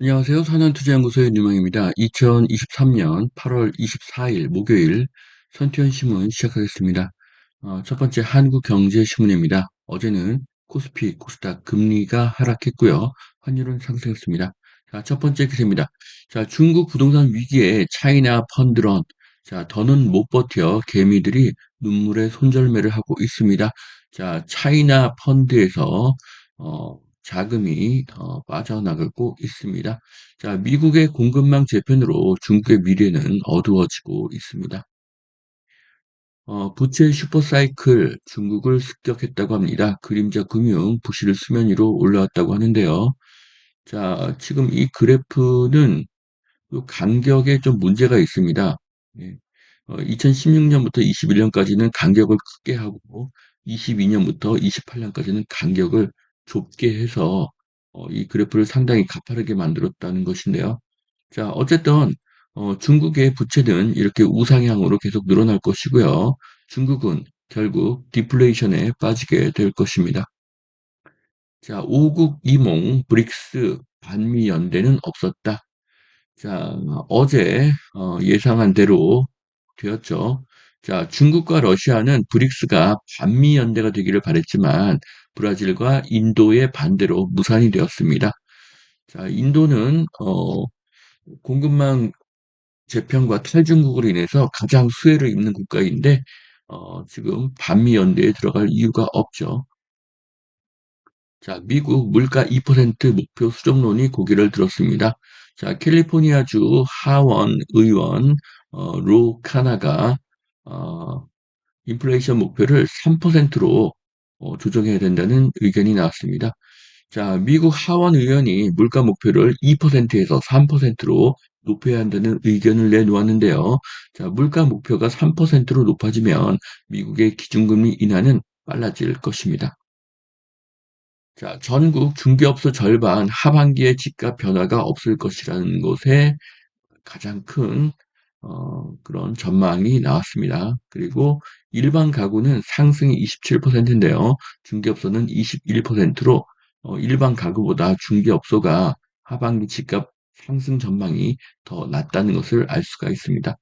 안녕하세요. 산원투자연구소의 유망입니다. 2023년 8월 24일 목요일 선투현 신문 시작하겠습니다. 첫 번째 한국경제신문입니다. 어제는 코스피, 코스닥 금리가 하락했고요. 환율은 상승했습니다. 자, 첫 번째 기사입니다. 자, 중국 부동산 위기에 차이나 펀드런, 자, 더는 못 버텨 개미들이 눈물의 손절매를 하고 있습니다. 자, 차이나 펀드에서 자금이 빠져나가고 있습니다. 자, 미국의 공급망 재편으로 중국의 미래는 어두워지고 있습니다. 부채 슈퍼사이클 중국을 습격했다고 합니다. 그림자 금융 부실 수면 위로 올라왔다고 하는데요. 자, 지금 이 그래프는 요 간격에 좀 문제가 있습니다. 예. 2016년부터 21년까지는 간격을 크게 하고 22년부터 28년까지는 간격을 좁게 해서 이 그래프를 상당히 가파르게 만들었다는 것인데요. 자, 어쨌든 중국의 부채는 이렇게 우상향으로 계속 늘어날 것이고요. 중국은 결국 디플레이션에 빠지게 될 것입니다. 자, 오국 이몽 브릭스 반미 연대는 없었다. 자, 어제 예상한 대로 되었죠. 자, 중국과 러시아는 브릭스가 반미 연대가 되기를 바랬지만 브라질과 인도의 반대로 무산이 되었습니다. 자, 인도는 공급망 재편과 탈중국으로 인해서 가장 수혜를 입는 국가인데 지금 반미 연대에 들어갈 이유가 없죠. 자, 미국 물가 2% 목표 수정론이 고개를 들었습니다. 자, 캘리포니아주 하원 의원 로 카나가 어, 인플레이션 목표를 3%로 조정해야 된다는 의견이 나왔습니다. 자, 미국 하원 의원이 물가 목표를 2%에서 3%로 높여야 한다는 의견을 내놓았는데요. 자, 물가 목표가 3%로 높아지면 미국의 기준금리 인하는 빨라질 것입니다. 자, 전국 중개업소 절반 하반기에 집값 변화가 없을 것이라는 것에 가장 큰 그런 전망이 나왔습니다. 그리고 일반 가구는 상승이 27%인데요. 중개업소는 21%로 일반 가구보다 중개업소가 하반기 집값 상승 전망이 더 낮다는 것을 알 수가 있습니다.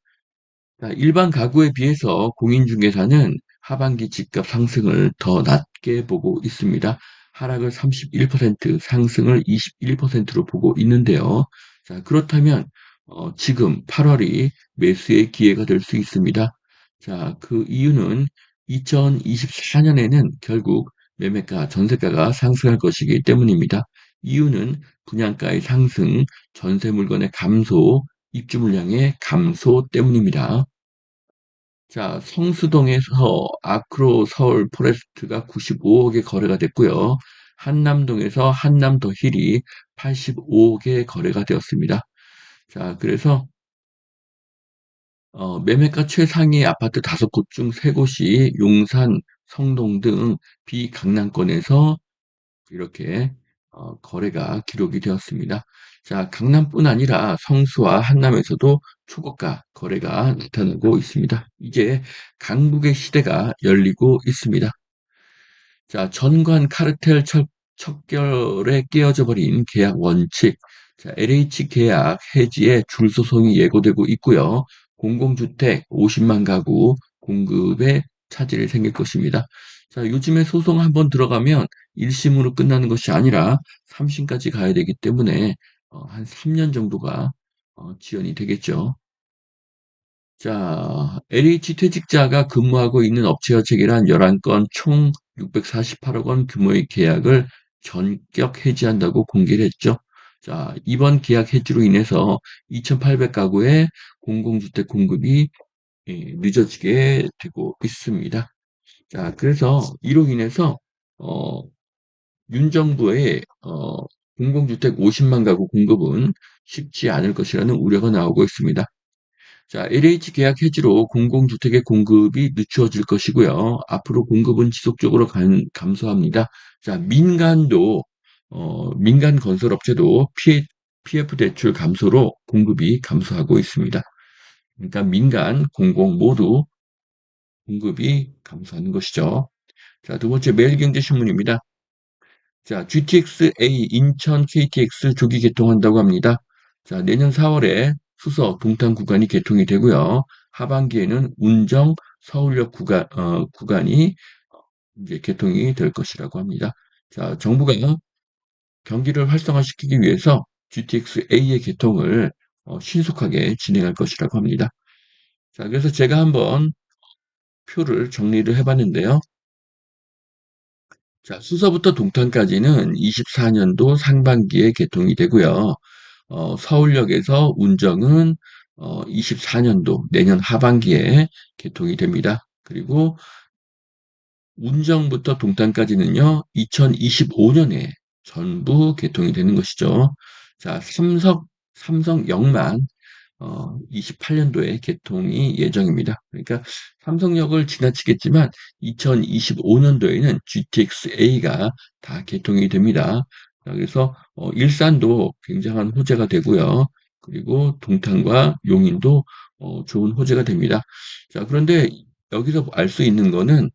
자, 일반 가구에 비해서 공인중개사는 하반기 집값 상승을 더 낮게 보고 있습니다. 하락을 31%, 상승을 21%로 보고 있는데요. 자, 그렇다면 지금 8월이 매수의 기회가 될 수 있습니다. 자, 그 이유는 2024년에는 결국 매매가, 전세가가 상승할 것이기 때문입니다. 이유는 분양가의 상승, 전세 물건의 감소, 입주 물량의 감소 때문입니다. 자, 성수동에서 아크로 서울 포레스트가 95억에 거래가 됐고요. 한남동에서 한남 더 힐이 85억에 거래가 되었습니다. 자, 그래서 매매가 최상위 아파트 5곳 중 3곳이 용산, 성동 등 비강남권에서 이렇게 거래가 기록이 되었습니다. 자, 강남뿐 아니라 성수와 한남에서도 초고가 거래가 나타나고 있습니다. 이제 강북의 시대가 열리고 있습니다. 자, 전관 카르텔 척결에 깨어져 버린 계약 원칙. 자, LH 계약 해지에 줄소송이 예고되고 있고요. 공공주택 50만 가구 공급에 차질이 생길 것입니다. 자, 요즘에 소송 한번 들어가면 1심으로 끝나는 것이 아니라 3심까지 가야 되기 때문에 한 3년 정도가 지연이 되겠죠. 자, LH 퇴직자가 근무하고 있는 업체와 체결한 11건 총 648억 원 규모의 계약을 전격 해지한다고 공개를 했죠. 자, 이번 계약 해지로 인해서 2,800가구의 공공주택 공급이 늦어지게 되고 있습니다. 자, 그래서 이로 인해서 어, 윤 정부의 공공주택 50만 가구 공급은 쉽지 않을 것이라는 우려가 나오고 있습니다. 자, LH 계약 해지로 공공주택의 공급이 늦추어질 것이고요. 앞으로 공급은 지속적으로 감소합니다. 자, 민간 건설업체도 PF 대출 감소로 공급이 감소하고 있습니다. 그러니까 민간, 공공 모두 공급이 감소하는 것이죠. 자, 두 번째 매일경제신문입니다. 자, GTX-A 인천 KTX 조기 개통한다고 합니다. 자, 내년 4월에 수서 동탄 구간이 개통이 되고요. 하반기에는 운정 서울역 구간이 이제 개통이 될 것이라고 합니다. 자, 정부가 경기를 활성화시키기 위해서 GTX-A의 개통을 신속하게 진행할 것이라고 합니다. 자, 그래서 제가 한번 표를 정리를 해봤는데요. 자, 수서부터 동탄까지는 24년도 상반기에 개통이 되고요. 서울역에서 운정은 24년도 내년 하반기에 개통이 됩니다. 그리고 운정부터 동탄까지는요, 2025년에 전부 개통이 되는 것이죠. 자, 삼성역만 28년도에 개통이 예정입니다. 그러니까 삼성역을 지나치겠지만 2025년도에는 GTX-A가 다 개통이 됩니다. 자, 그래서 일산도 굉장한 호재가 되고요. 그리고 동탄과 용인도 좋은 호재가 됩니다. 자, 그런데 여기서 알 수 있는 거는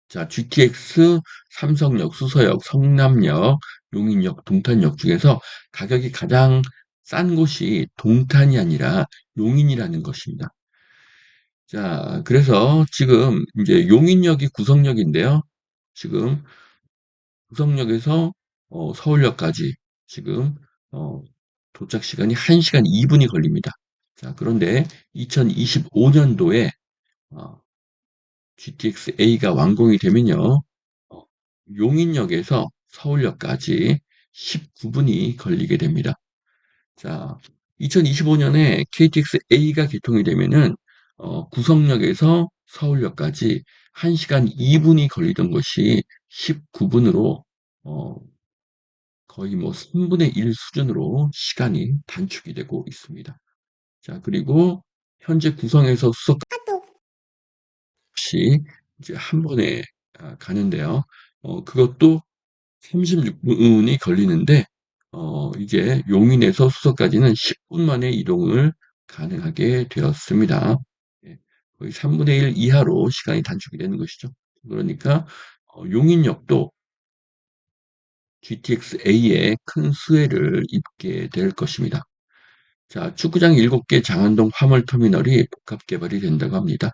자, GTX, 삼성역, 수서역, 성남역, 용인역, 동탄역 중에서 가격이 가장 싼 곳이 동탄이 아니라 용인이라는 것입니다. 자, 그래서 지금 이제 용인역이 구성역인데요. 지금 구성역에서 서울역까지 지금 어, 도착 시간이 1시간 2분이 걸립니다. 자, 그런데 2025년도에 GTX-A가 완공이 되면요. 어, 용인역에서 서울역까지 19분이 걸리게 됩니다. 자, 2025년에 KTX-A가 개통이 되면은 구성역에서 서울역까지 1시간 2분이 걸리던 것이 19분으로 거의 뭐 3분의 1 수준으로 시간이 단축이 되고 있습니다. 자, 그리고 현재 구성에서 수석 없이 이제 한 번에 가는데요. 그것도 36분이 걸리는데 이제 용인에서 수서까지는 10분 만에 이동을 가능하게 되었습니다. 예, 거의 3분의 1 이하로 시간이 단축이 되는 것이죠. 그러니까 용인역도 GTX-A에 큰 수혜를 입게 될 것입니다. 자, 축구장 7개 장안동 화물터미널이 복합 개발이 된다고 합니다.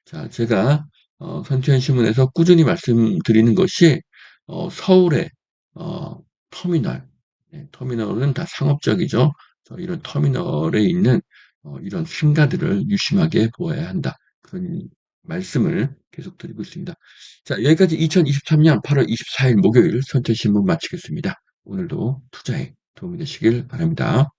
자, 제가 선천현 신문에서 꾸준히 말씀드리는 것이 서울의 어, 터미널, 터미널은 다 상업적이죠. 이런 터미널에 있는 이런 상가들을 유심하게 보아야 한다. 그런 말씀을 계속 드리고 있습니다. 자, 여기까지 2023년 8월 24일 목요일 선천신문 마치겠습니다. 오늘도 투자에 도움이 되시길 바랍니다.